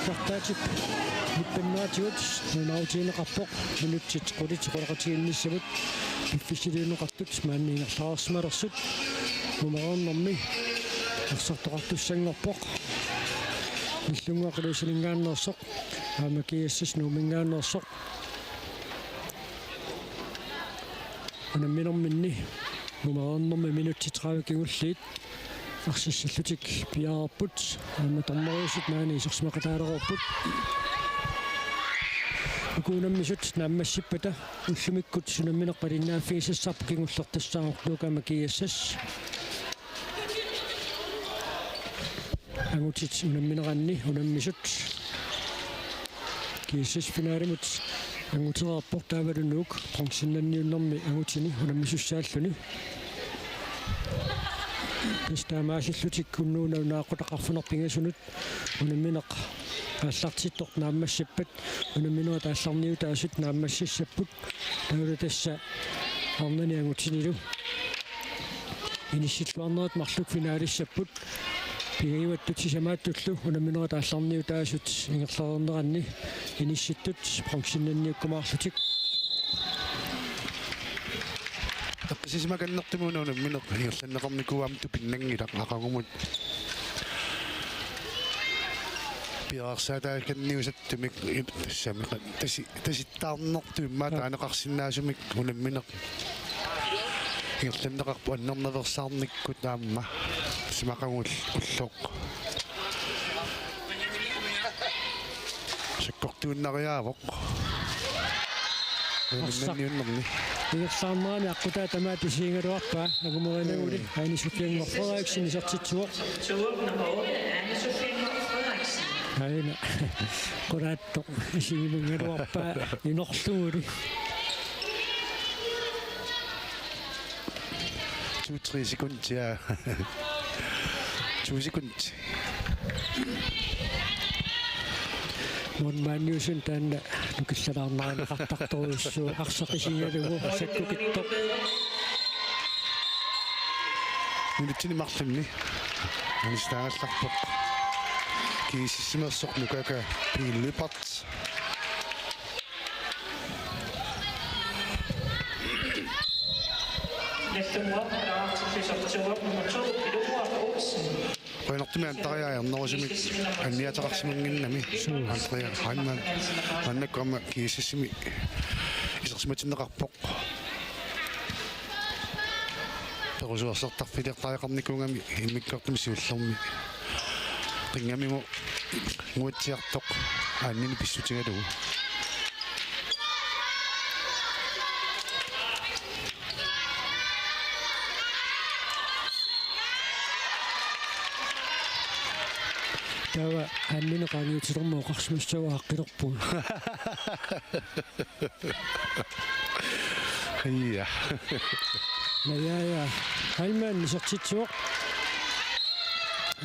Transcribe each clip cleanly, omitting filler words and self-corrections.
Tartaatip nippannuatigut nunautiineqarpoq minutsit qulitiqulaqatiginnissavut piffisiliuneqartut maanniingerlaarsimalerсут numeraornermi арсартоқартуссангорпоқ ниллунгуақилусилингааннерсоқ аамакиассас нуумингааннерсоқ анамминэрминни numeraornermi minuttitraавикигуллиит арсиссаллутик пиаарпут аама торнериусут маани исерсимақатаалерорпут укуунаммисут нааммассиппата уллумиккут сунамминеққалиннааффигисассарпу кингуллертассаагорлуукаама киассас ангутит унамминеранни унаммисут киассас финаалимут ангутераарпор таавалунуук пронсиннанниуннэрми ангутини унаммисуссааллуни Истаамааллутик куннууна наақутақарфунерпингасунут унамминеқ ааллартиттор нааммассаппат унамминуа таалларниу таасут нааммассассаппут таула тасса арнаниангутинилу инисиллуарнерат марлук финаалиссаппут пигиваттути самааттуллу унамминуа таалларниу таасут ингерлернеранни инисситтут пронсиннанниуккумаарлутик Tapasisima kannartumuuna unammineq higerlanneqarnikuaamtu pinnangilaq aqagumut piaarsaataakanniusattumik tassamiq tasittaarnertu maataaneqarsinnaasumik unammineq higerlanneqarpu annernaversaarnikkut taamma simaqagull ulloq sakkortuunnariaavoq unammiunnerni Igersaarnerani aqutaa tamaatisiingaluarpaa agumerinaguli Anne Sofie Frederiksen isartitsuoq nummer 8 Anne Sofie Frederiksen aina qoraattoq isigimungaluarpaa inorluuli 2-3 sekunder 2 sekunder Monmaaniusun taanna nukillalaarnaanaqartartoruussuu arseqisigalugu sakkukittoq minuttini marlunni anistaallarpoq kiisissimersoq nukaka piillipart Næste mor klar til fysioterapeut nummer 2 Pilot Olsen. qoinertumi antariaarnerusumik anniataqarsimanginnami Andrea Heimann annakkuama kiisissimi isersimatinneqarpoq perusuarsertarfiliartariaqarnikungami immikkartumi siullermi qingamimu nguutsiartoq aannini pissutigalugu tawa aannineqaaniutilermu oqarsimassava aaqqilerpu iya nayaaya Heimann isertitsuoq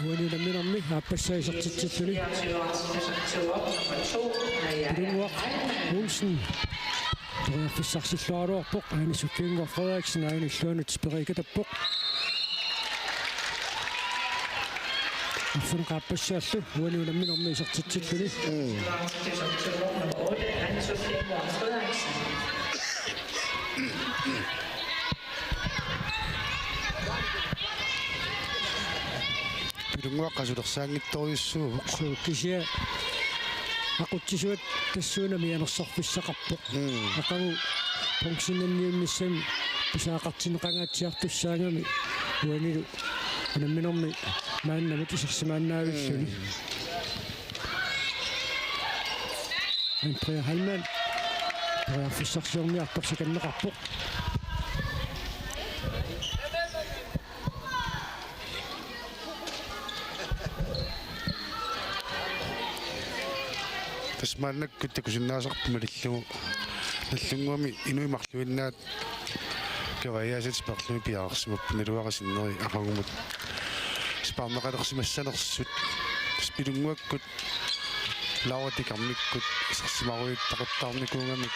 uanilamminermi aappassa isertitsalluni Fysioterapeut nummer 2 Pilot Olsen Fissarsilluaruarpoq Anne Sofie Frederiksen aanilluanut speriikatappoq Afun qaappassaallu uaniulamminermi isertitsalluni Fysioterapeut nummer 8 Anne Sofie Frederiksen pilunguaqqasulersaangittoriussuuvoq kisia aqutsisuat tassuunami anersorfissaqarpoq aqagu pongsinnanniunnissami pisaaqartineqangaatsiartussaangami uanilu unamminermi maannamut isersimaannaavilluni Andrea Heimann fissarsiorniartorsikanneqarpoq tasmaannakkut takusinnaasarpuma nallunguami inuimarluinnaat kavaiaasat sparlumi piaarsimappu naluaqasinneri aqagumut sparneqalersimassanersut spilunguakkut lauratikarmikkut isersimaruittaqattaarnikuungamik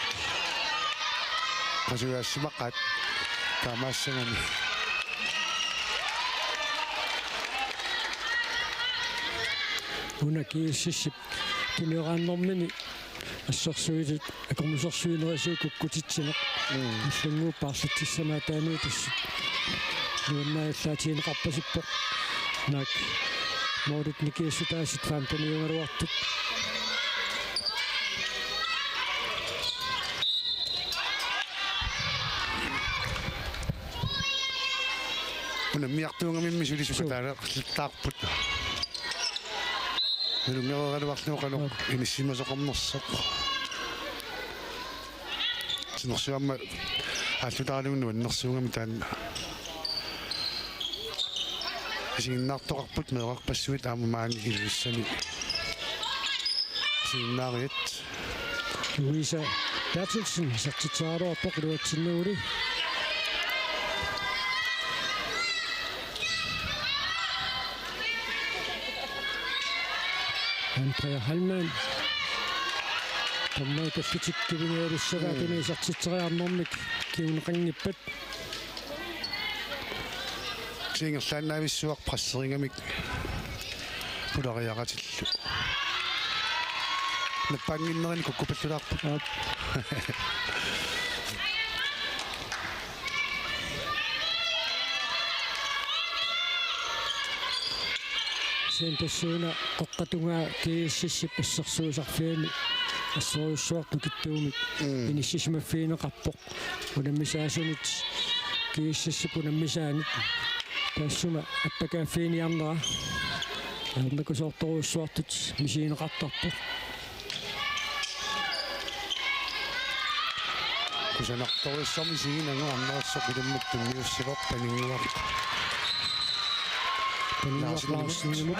qasuaassimaqqat taamaassangami una kiississip kiniорааннэрмини ассорсуилит акормусорсуинерисуу куккутитсинеқ иллунгууппаарлутиссамаа таануутассут нуаннааллаатиинеқарпасиппоқ нак морит никииссутаасит фантаниунгалуартут una miartuungamimmi sulisukataala taarput nulungereruarluoqaluq inissimasoqornersoq sinersuamma ааллутааралугну аннерсуугами таанна сигиннаартоқарпут меэқарпассуит аама маани илуссами сигиннаариат Louisa Bertelsen сартитсааруарпоқ илуатсиннуули Andrea Hallmann Tomma таллутиккивинеалиссагаа тунисартитсериарнэрмик киунеқангиппат сингерлааннаависсуақ прассерингамик пулариаратиллу наппангиннерин куккупаллулаарпут сентассууна қоққатунгаа кииссиссип ассерсуусарфиами ассоруссуарту киттуумик иниссисимаффиинеқарпоқ унаммисаасунит кииссиссип унаммисаанит таассума аппакааффииниарнера арнакусоорторуссуартут мисиинеқартарпоқ кусанарторуссарми сигинангу арнерассоқ илуммут тунниуссивоқ панингуар панингуарлаарсинимут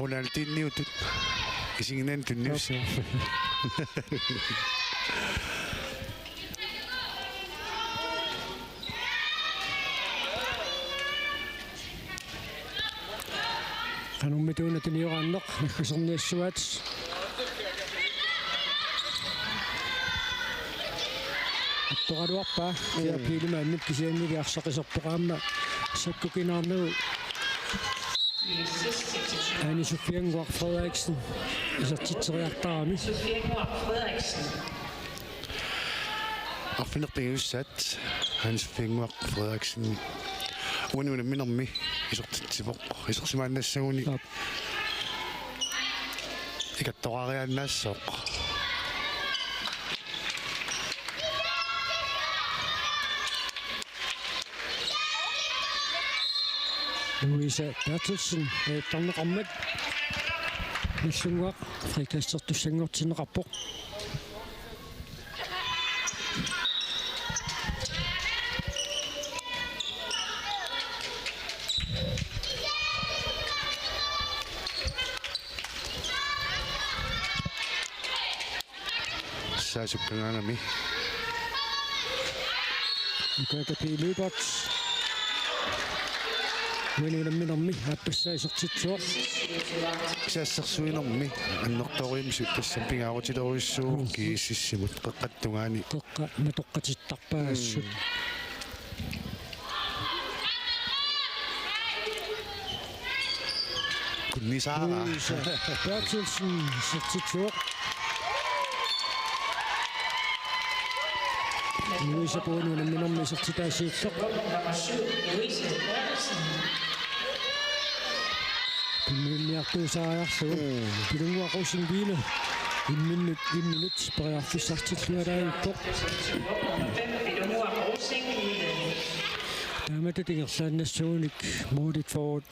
Ronaldinho isinginen tunnius Kanummituna tiniuranneq naggaserniassuat Attoraluarpa ja piilimaannut kisianniliarsaqiserpoqaamma sakkukinaarnugu Anne Sofienguar Frederiksen isartitseriartarami Arfinerpingussat Anne Sofienguar Frederiksen Uanuna minermi isortitsipoq isorsimaannassaguni ikattoqariaannaassoq Louisa Bertelsen tarneqarmat nallunguaq frikassertussanngortineqarpoq saasukkangaanami ikakapiilupart Winunamminermi appassaisartitsuaq саассерсуинерми аннэрториимсут тассам пингаарутилеруиссуу кииссисsimут qeqqattungaani qeqqa matoqqatittарпаассут kunnisaara Bertelsen sertitsuaq Louisa Bonunamminermi sertitaasiilleq Minniartuusaariarsugu pilunguaqusingviile imminut pariarfissartillualaagippoq taamatatingerlaannassuunik moolit forward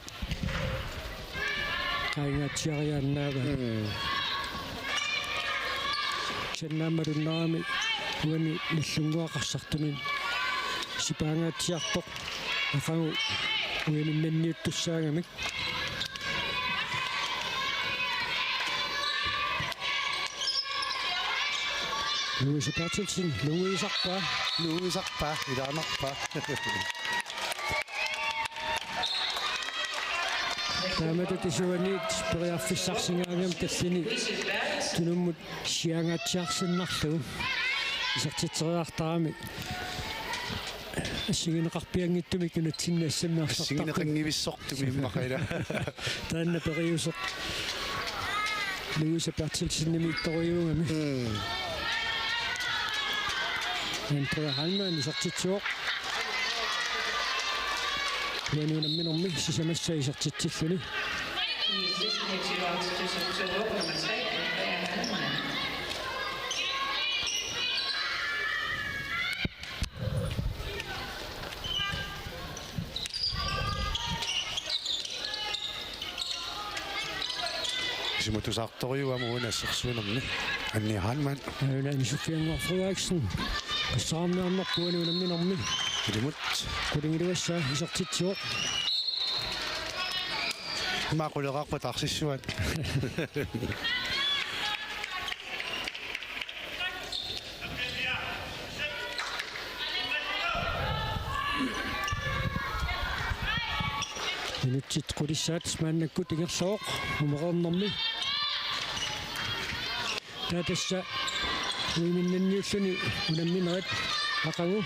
qaingaatiariaannaaga sannaammalunnerami uani nallunguaqarsartumin sipaangaatiarpoq aqagu uaninnanniuttussaangamik Louisa Bertelsen, Louisarpa ilaanerpa Taamatatisuaniit periarfissarsingaangam tallini tunummut siangaatiarsinnarlugu isartitseriartarami ассигинеқарпиангиттуми кинатсиннаассаммиарсартар ассигинеқангивиссортуми иммақаила таанна периусоқ Луиса Бертилсинними итториугами Антреа Халман сортитсуоқ Янунамминорми сисамассаи сортитсиллуни I sidste 29 til nummer 3, Andrea Hallemann. симутусаарториуама унассерсуунерни анни Халман Аулаани Суфиангор Фруаксен qassaarniarnerpuanuunamminormi илимут кулингилуассаа исортитсуоқ маақулеқарпа тарсиссуат минутсит qulissаат мааннаккут ингерлооқ умеқорнэрми таатасса уиминнанниуллуни унамминерат ақагу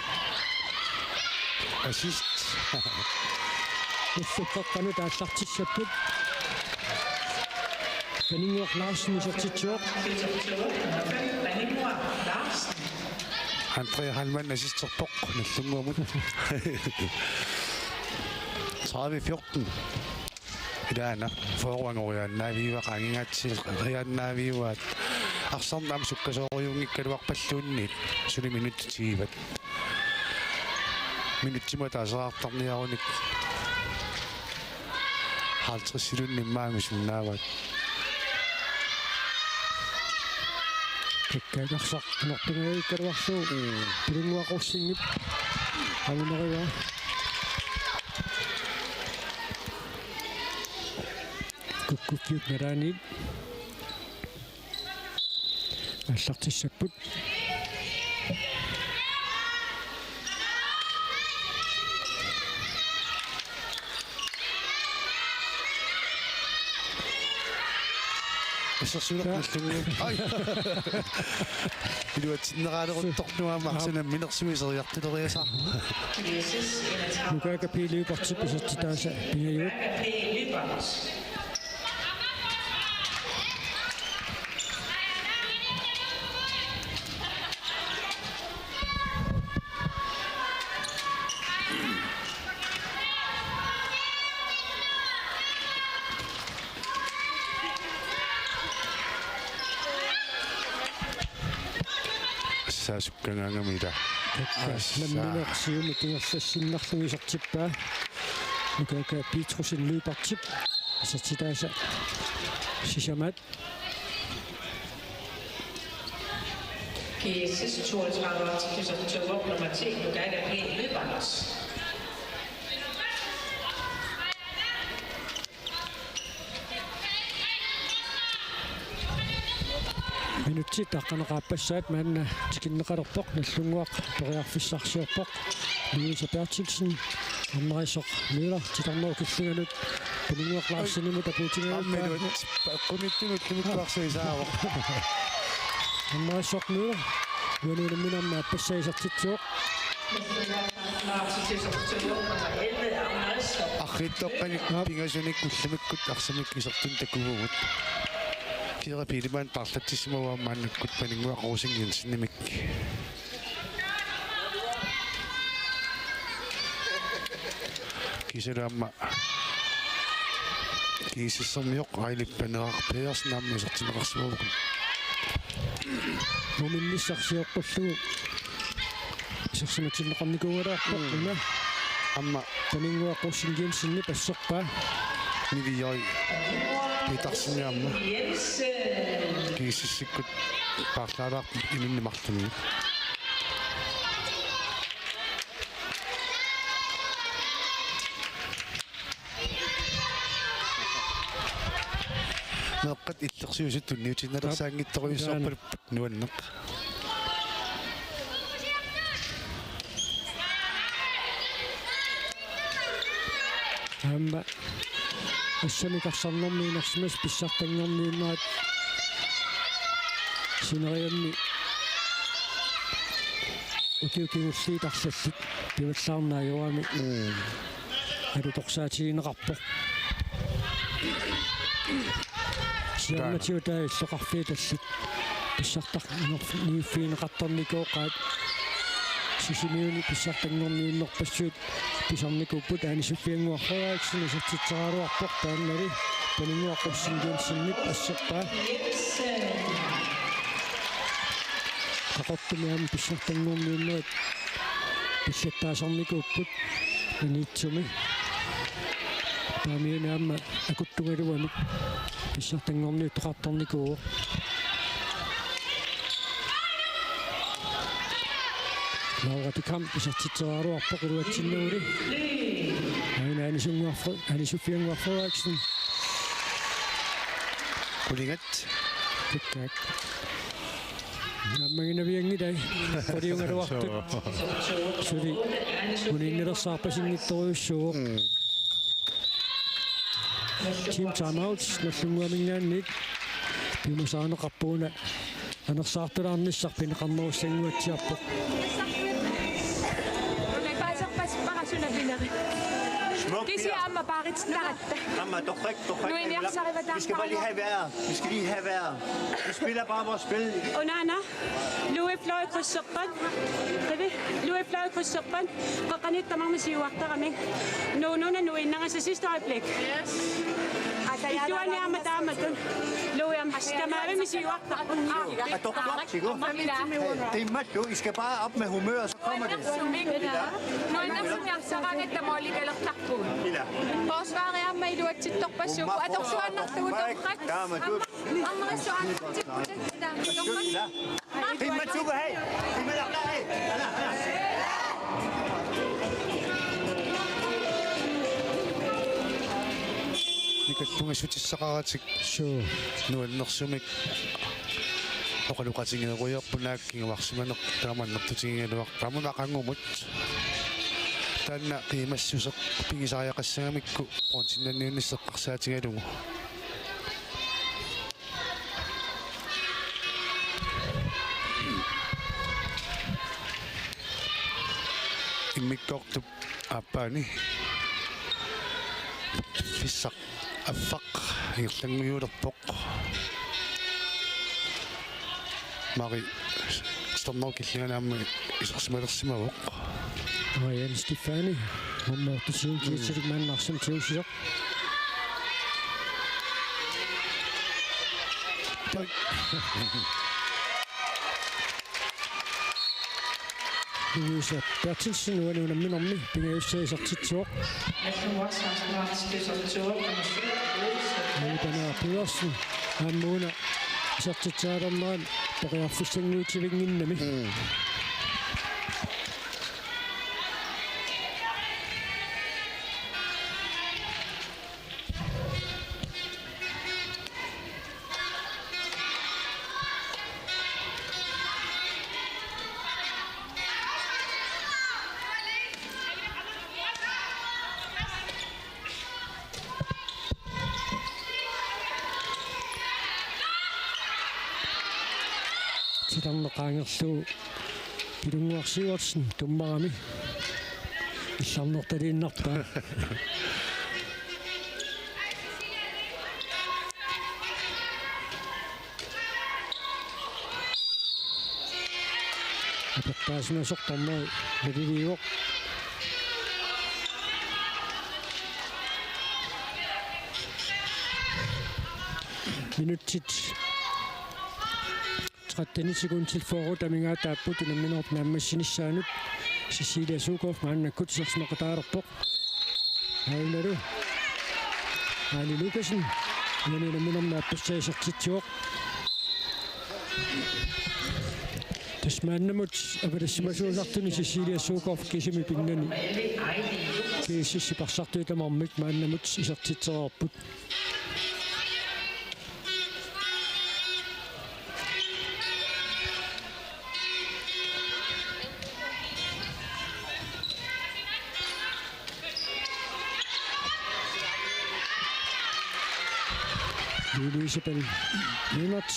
ассист уссуққаққану тааллартиссаппут Beningor Larsen исортитсуоқ Beningor Larsen. Andrea Halman assisтерпоқ наллунгуамут 30-14 идаана форуангорианнаавиуа қангингатсил рианнаавиуаат арсарнаам суккасоориунгиккалуарпаллуунниит сули минуттииват минуттима таасаартарниаруник 50 силуннимаами суннаават кеккагарсақ нортунгаагиккалуарсуу пилунгуақорсингип агунерива куккуккиут нараанит аллартиссаппут иссерсулерналлугу ай илуатсиннераалерутторнуама минерсуисериартилериаса нукака пилиупартип исертитааса пингаюут саасуккангаангамила намминеқсиуми кингерлассиннарлуги сертиппаа нукака питрусин луипартип исертитааса сисамат GSS 32 til nummer 10, Lugaga P. Løbers. минутси таққанеқааппассаат маанна тикиннеқалерпоқ наллунгуақ ториарфиссарсиорпоқ Луиса Бертилсен аммарисоқ мила титарноо киллуганут Beningor Larsenimut апутингаамма қуниттунут лимиттуарсуисаавоқ аммарисоқ мила юануунамминарма аппассаисартитсуоқ арриттоққаник пингасуник кулламиккут арсамик исертун такугугут кира пилиман тарлатсимаваамааннаккут панингуа қорусингин синнимик кисераама кисиссермиоқ айлиппанеқарпиерснаамми исертимеқарсимавукун муминниссарсиоққуллугу исерсиматиннеқарникугалаарпоқ уна амма Beningor qorsingiin sinni passерпаа нивиой питарсиниамма кисиссиккут паарлаалаар иминнимарлуни неққат иллерсиусуттун ниутинналерсаангитторуйуссаарпалуп нуаннеқ амма ассамикарсарнэрмиинерсимас писсартангернииннаат синериамми утиукингуллиитарсассут пиваллаарнааjuami алуторсаатигинеқарпоқ сиамматиутаа иллоқарфииталлут писсартар ниуффиинеқарторникооқаат сисимиуни писсартангорнииннерпассуут писарникуппут аанисуффиангуарфарааксини сатситсерааруарпоқ тааннали панингуаққуссингиунсинник ассерпаа қақортумиам писсартангорнииннерит писсаттаасарникуппут аниитсуми таамиунаама акуттугалуамик писсартангорни тоқарторникуу лауратикам писсартитсерааруарпоқ илуатсиннуули аанисунгуарфа анисуффиангуарфарааксин Kulingat. Tiktak. Наммагинавиангитай подиунгалуартут сули униннерсаарпасингитторюссуу тим таймаут наллунгуамингаанник пимусаанеқарпууна анерсаартулаарниссарпин қарнеруссангуатсиарпоқ Det siger Amma bare et snart. Amma, du er ikke. Vi skal bare lige have vejret. Vi skal lige have vejret. Vi spiller bare vores spil. Onana, Louis fløj krydsoppen. Louis fløj krydsoppen. Og kan ikke mange sige vagter om ikke. Nu inden så sidste øjeblik. Du er nærmere damer. Louis om stemmer med sige vagter. Er du godt, Chico? Det er mat, du. I skal bare op med humør, så kommer det. Nu inden så var det der mål i eller takbud. Forsvaret er med du til toppasjon. Er du så nok du topprek? Amma så nok til der. Det er mat, du kan have. Det er mat, du kan have. Никаттунгасутиссақаратик суу нуаннэрсумик оқалуқатингеруйерпунааккингаварсиманеқ тааманнэртутингигалуар таамунақангумут таанна қимассусеқ пигисариақассагамикку понтиннанниунниссеққарсаатингалугу иммиккортуп ааппаани фиссақ аффақ ирлангуйулерпоқ мари сторнокиллиганаамма исерсималерсимавоқ Marianne Stefani моммортусиун киитсилик мааннарсам тиусисоқ Louise Bertelsen uanuna minnermi pingajussaaisartitsuoq Dana Pedersen aammuuna isartitsaalerneraan poriarfussanguutivinginnami Qaangerluu pilunguarsiuarsin tummarami илларнерталииннарпаа апаттаасмасортарнери налилиуоқ минутит 30 sekund til forudamminga taaput inamminerp naammassinissaanup Cecilia Sukov maannakkut sersimeqataarerpoq ainalu Ali Lukasen inamminernaappassaasertitsuoq tasmaannamut apalassimassuusartuni Cecilia Sukov kisimi pinnani kiississiparsartuutamarmik maannamut isertitsererput Isabel Lennart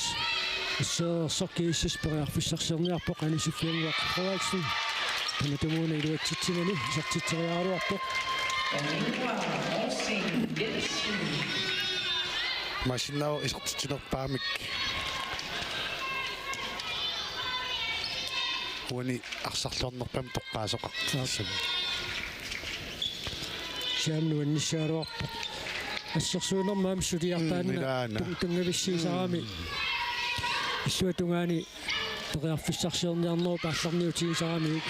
så kiissis periarfissarserniarpoq anisuffianguaq Frederiksen таматумууна илуатситсимани сартитсериааруарпоқ машинаа исертитинерпаамик уни арсарлуарнерпам тоққаасоқартаасам сиамнуанниссааруарпоқ ассерсуунермаами сулиартаанна тунгависсиисараами иллуатунгаани териарфиссарсиерниарнеру паалларниутигисараами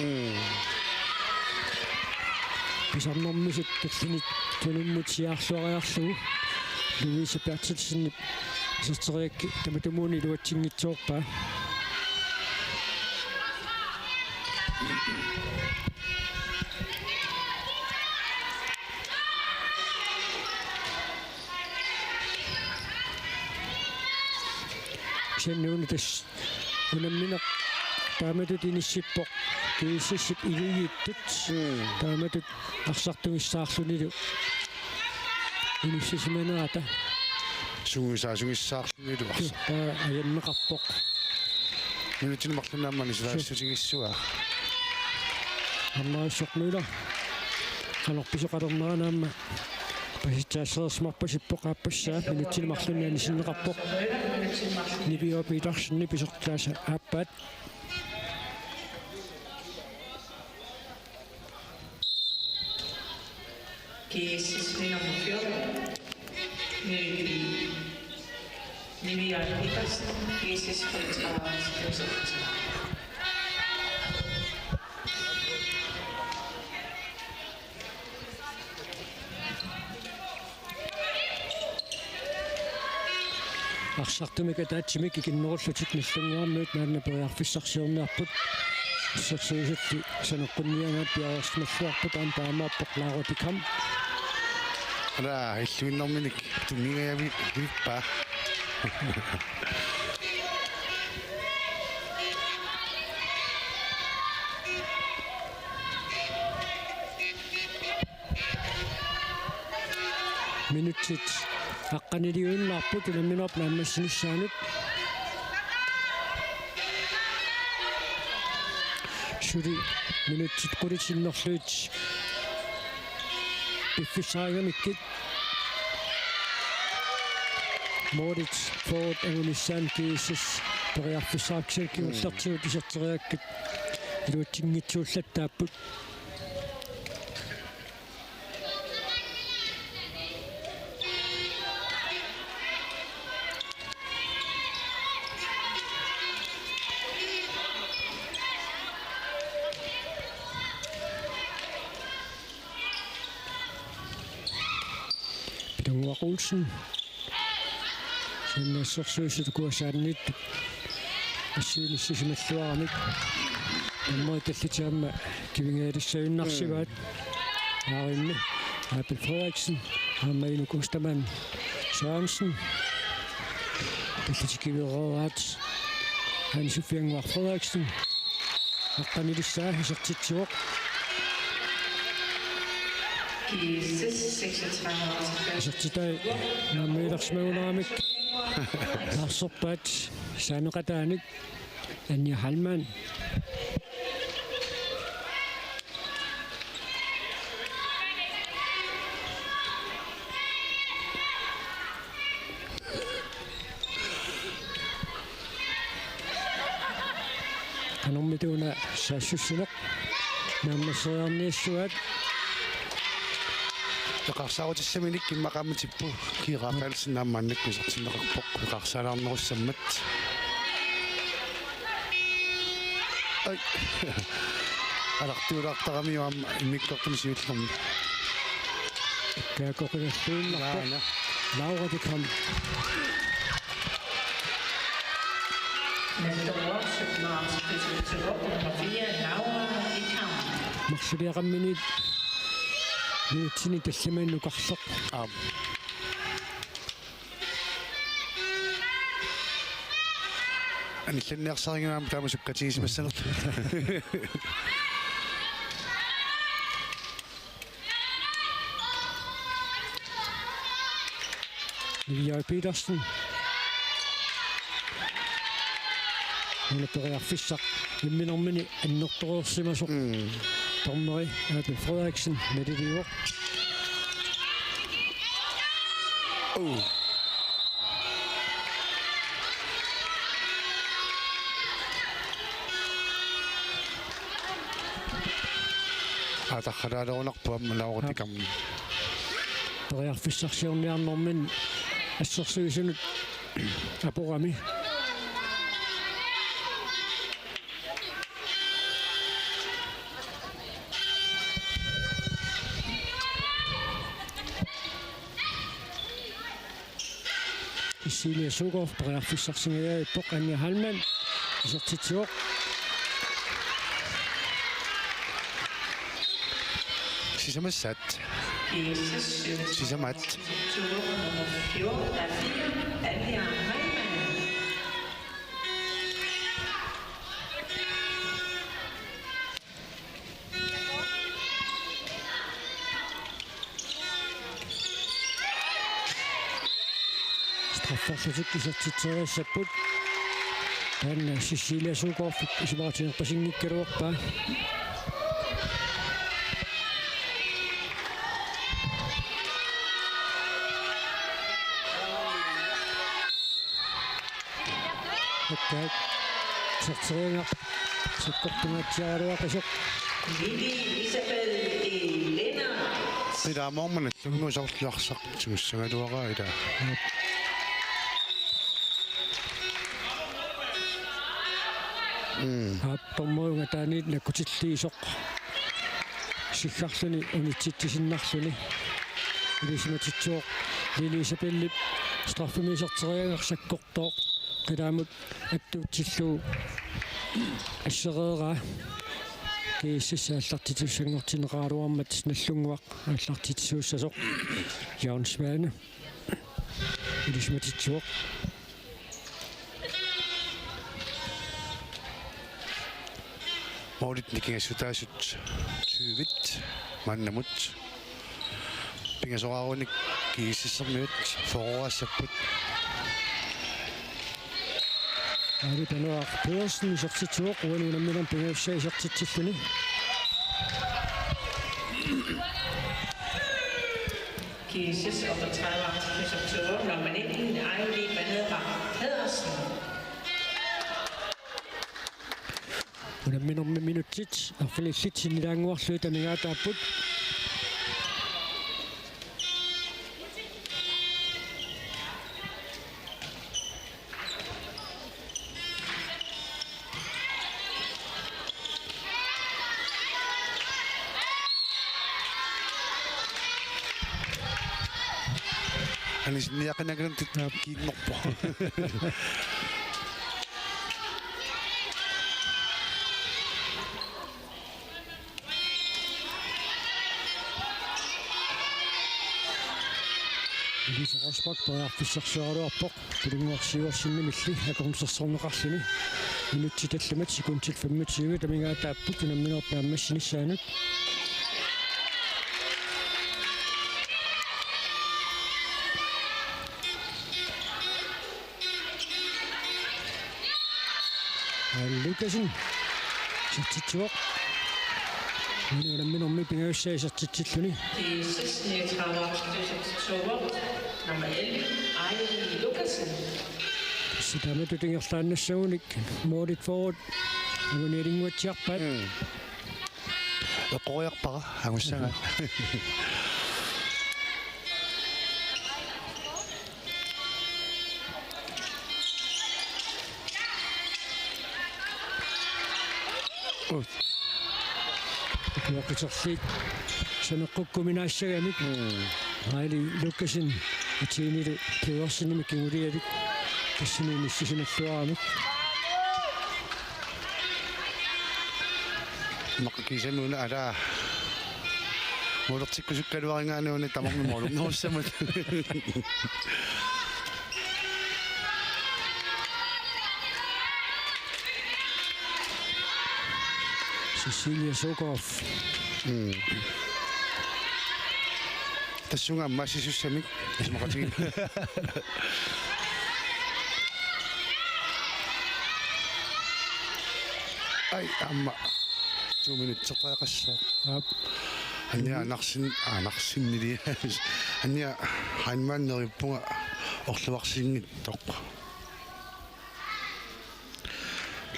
писарнэрмисут таллини тунуммут сиаарлуариарлугу Louise Bertelsen сэртериакки таматумууни луатсингитсуорпаа сеннууни тас унаммина тааматут иниссиппоқ кииссип илуииттут тааматут арсартугиссаарлунилу иниссисиманаата сунгисаарлунилу аяннеқарпоқ минутин марлунааммани силаассутигиссуа аммаассоқнуила канорписоқалернеранаама паситсаассерсмарпасиппоқааппассаа минутин марлунаани синнеқарпоқ нивиопитарсинни писортааса ааппаат Kiisismin on fjord. Nimi on Petersen. Kiisis fortsatt. арсартумика таатсимик икиннеруллутик наллунгуармиут наанна периарфиссарсиорниарпут иссерсуусутти санеққунниангаат пиарерсмаллуарпут аан таамааппоқ лаарутикам ара иллуиннэрминик тумигаяви виппа минутсит аққанилиуиннаарпут уламминерп нааммассиниссаанут шури минутсит қулитиннерлуит пиффисаагамиккит морит форд эволюшн кейсис периарфиссааксиакки уллертигут исертериаккит илуатсингитсууллаттааппут Olsen. Sen sorsuiset kuosaannit. Assiinissimаллуарамик. Аммааталлитаама кивингаалиссаюннарсиваат. Ааринни Abel Frederiksen, Amalie Gustermann Sørensen. Pillitikiviroat. Hans Ufjengvar Frederiksen. Aqanilissаа hisartitsuoq. Сертитай наммилерсмагунааамик нарсорпаат саанеқатааник Anja Hallmann канормитуна саассуссинеқ нааммассериарниассуаат Тақарсаавутиссаминик киммақааматиппу киераапаалсинааммааннак мисартиннеқарпоқ тақарсаалаарнерусsammat ай алартуулаартарамиуам иммиккортум сиуллерми каакоқилерлуиннарпоқ Laura de Kamp марсулиақамминит минутсини талламааннукарлеқ анилланниарсаригинаама таама суккатигисимассанерт Livia Petersen Unaperiarfissaq imminermini annortoruersimasoq tormeri Abel Frederiksen mediliuor атахалаалерунарпуам малаорутикам periarfissarsiorniarnormin ассерсуисунут апорами Cecilia Sukov periarfissarsingajaat poq Anja Hallmann isertitsuoq sisamassat Jesus, sisamat tur nummer 14 af 4, Anja Hallmann. strafforslutik isertitseriassaput Anna Cecilia Sukov isimaratinerpasinngikkaluarpaa Okei. Sertseringa. Sekkortungatsiaaruaqisuq. Vivi Isabel Elena. ida morman tungusorluarsaq tuussangaluaraa ida Appormuunga taaniit nakkutilliisoq. Siggarluni unitsittisinarluni. Ilismatitsuoq Lilisapellip straffimiserteriangersakkortooq. Qadaamut attuutilluu ассереера кииссисса аллартитуссангортинерааруармат наллунгуақ аллартитсууссасоқ яунсваана илисматитсуоқ Målet nikkingassutaasut 20 mannamut pingasoqarunik kiississermiut fororassaput Ali Panuaq Pedersen isertitsuoq uanuunamminam pingaussaa isertitsilluni Jesus overtræder receptur nummer 19, Ejli Banedra Pedersen. unamminermi minutsit arfilillitsinnilaanguarluu tamigaataaput anis niaqanagan kiinngorpo Elisa Rosbach periarfissarsuaruarpoq pilunguarsiuarsinnimilli akornsersorneqarluni minuttitallumat sekuntil 25 tamigaataaput unamminerpaammassinissaanuut Lukasen sertitsuoq unamminermi pingaussaa isertitsilluni Jesus nedtræder receptur nummer 11, Ejli Lukasen. Sitamatutigerlaannassagunik moolit forward agunielinguatsiarpaat eqoriarpara angussanga Kuaqiterliit saneqqukkuminaassaganik Ejli Lukasen atiinilu piuarsinimik kingulialik kassiniinissisinalluaramik maqkisanuna ala mulertikkusukkaluaringaanuni tamornumorlunnerussamat Cecilia Sukov tassunga massisussamik ismaqatigin Ai amma 2 minutter taqassa. Annia anarsinnili. Annia hanmaannerippunga orluarsiingittoq.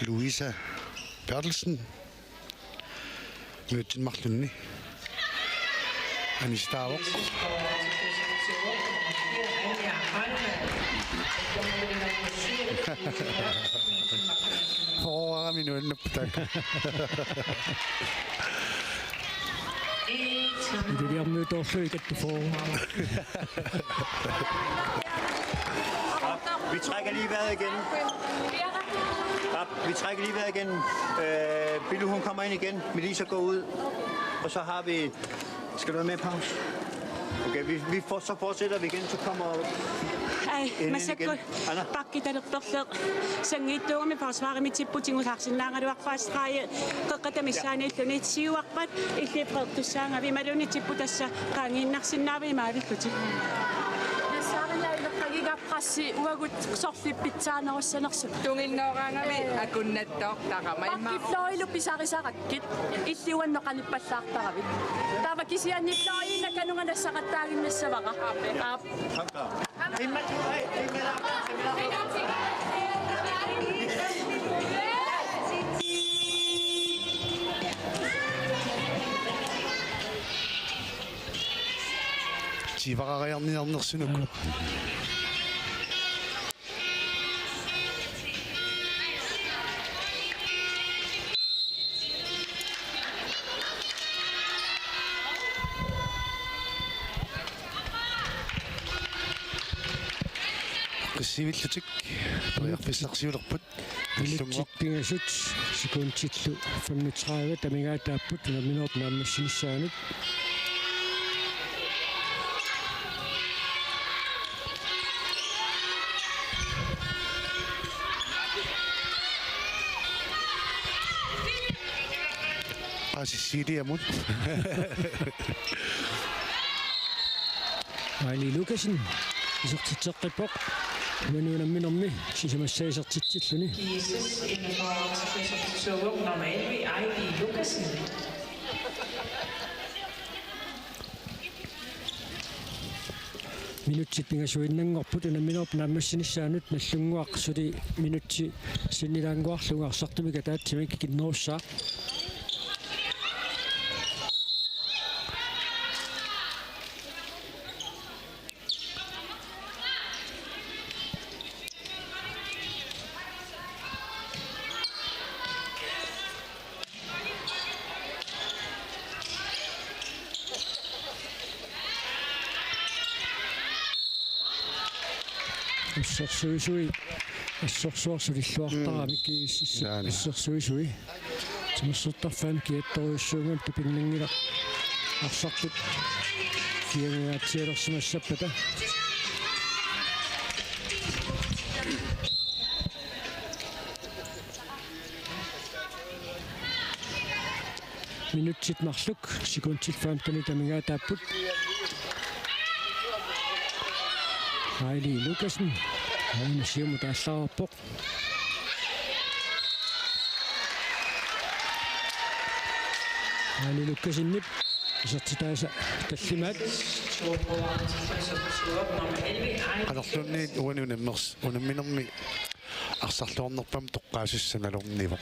Louisa Bertelsen. Mødten Marlunni. Annie Stavok. Foran minutten optak. Det der mødt også ikke at du får. Vi trækker lige vejret igen. Vi trækker lige vejret igen. Billy, hun kommer ind igen. Melissa går ud. Og så har vi... Skal du have med pause? Okay, så fortsætter vi igen, så kommer... Ai, masakko pakkitalерперлеq sangiittuumi forsvaarimi tipputiнгулаарсиннаангалуарфаастраая qeqqatamissaaniиллuni siuarpat иллиеққертуссаангави малуни типпу тасса qaangiinnarsinnaavi maavillути нассаарнааилеққагигапқасси уагут сорфиппитсааneruссанерсут тунгиннооraangami акуннаттоортақама иммаа писарисараккит иллиуанноқаниппаллаартаравит таава кисианниллориина канунганассақаттаагиннассаваqa аап Tivaqariarniarnersunukku. Qissivillutик pariarfissarsiulerput Pingasut sekuntitlu 35 tamigaataapпут минут нааммассинissaanut Asissiliamut. Aili Lukasen isortitseqqippoq manuunamminermi sisamassaasertitsilluni Jesus in the forhold til Christopher normalt ved Ivy Lukasen. minutsit pingasuinnangorput unamminerp naammassinissaanut nallunguaq minutsi sinnilaanguarlungarsartumika taatsimik kinnerussaa Assorsuisui assorsuarsulilluartaramik kiississa assorsuisui timussertarfaam kiattoruissuungam tupinnangila arsartut kiangaatialersimassappata minutsit marluk sekuntilfaam tani tamigaataapput Aili Lukasen aina siemu taallaaruarpoq Aili Lukasenip isertitaasa tallimaat Qalerlunni unamminermi arsarluornerpam toqqaasissanalornivo.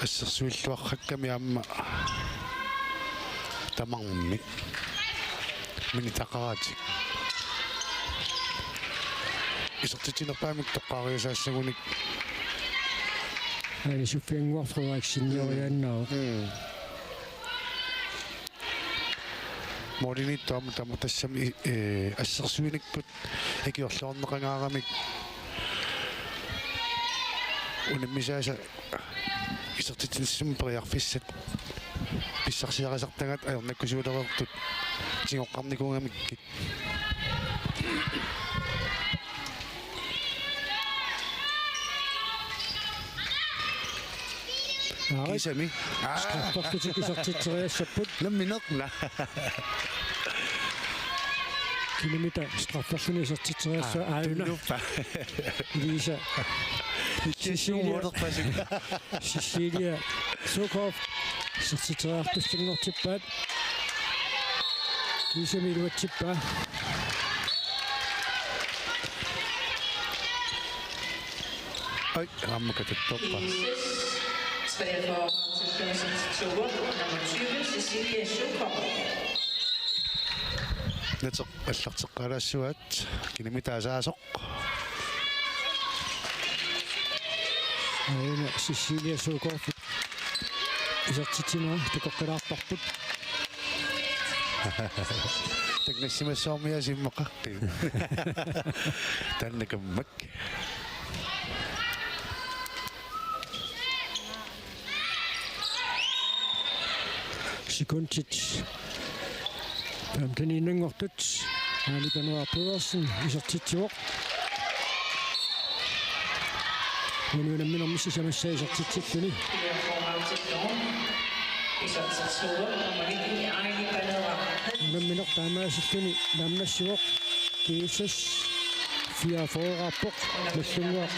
Assersuilluarrakkami amma tamarmik minitaqaratik isortitinerpaamik toqqaariusaassagуник aina suffianguar Frederiksinnioriaannaa Molinittoamu tamutassami assersuinikput ikiorluorneqangaaramik unammisaasa isortitinissum periarfissat pissarsiaqasartagat ajornakkusuulerertut tingoqqarnikuungamikkit Kisami Straffakkutik isortiteriassapпут lamminerna kilometer straffarluni isortiteriassa aayuna Lisa Cecilia Sukov сертитериартуссангортиппаат кисамилуатсиппа Ой, аммакататтоппа. 42 til nummer 20, Cecilia Sukov. Natsoq аллартеққалаассуат кинамитаасаасоқ. аина Cecilia Sukov isartitsinaa такоққилаартарпут Такнассимассаормиасиммақарти. Таннакаммак. Секундтит тамтаниннангортут аалипануа Пedersen isartitsuоq нунамминэрмисси самассаа isartitsиллуни нунамминер таамаасиллуни намнассуоq кииссас фиафоораарпоq маллунгуа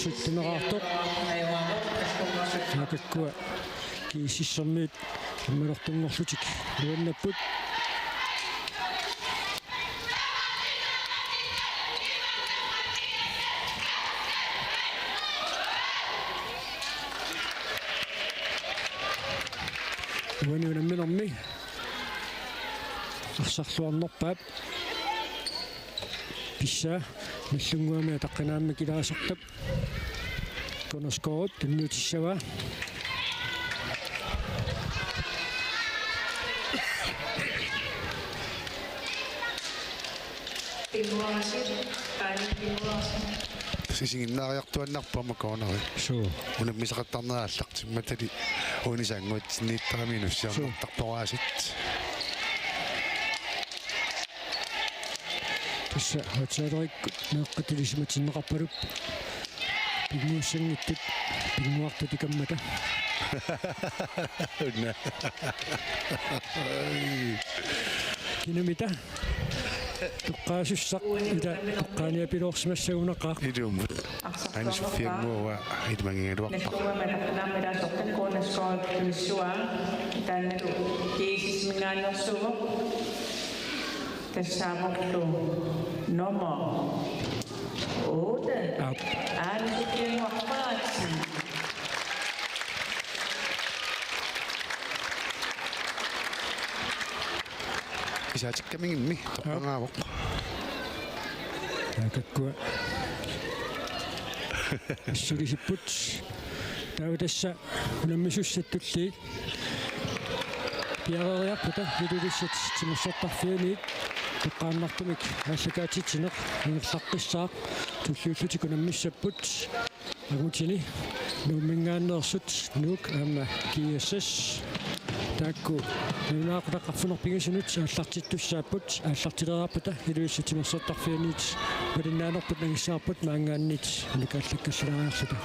суттунераартоq накаккуа кииссиссэрмиит аммалортунгорлутик нуаннаппут нуаннамминэрми арсарлуарнерпаап писса маллунгуами таққинаамми килаасертап коноскоот туннутиссава Сисигиннаариартуаннарпама коонери. суу унаммисақаттарнерааллартимматали уунисаангуатсиннииттараминуссиарнартарпораасит. тасса хатсаалерик неэққатилисиматиннеқарпалуп пигнууссангиттут пигнуартути каммата кинамита тоққаасуссақ ита тоққаания пилоорсимассагунеқаа Идуммут. Анисуффиангуа идмангигалуарпа. Nummer 8. Исаатиккамингимми тоққангаавоқ. накаккуа ассулисиппут таутасса унаммисуссаттулли пиарериарпута хилулиссат тимуссартарфианиит тоққааннартумик ассакаатитсинеқ ингерлаққиссаақ туллууллутик унаммиссаппут агутини нууммингааннерсут нук аама киассас таакку нунаақутаққарфунерпигасунут ааллартиттуссааппут ааллартилераарпута хилулиссатимерсартарфианиит палиннаанерпут нагиссаарпут маангаанниит никааллаккассалаариарсута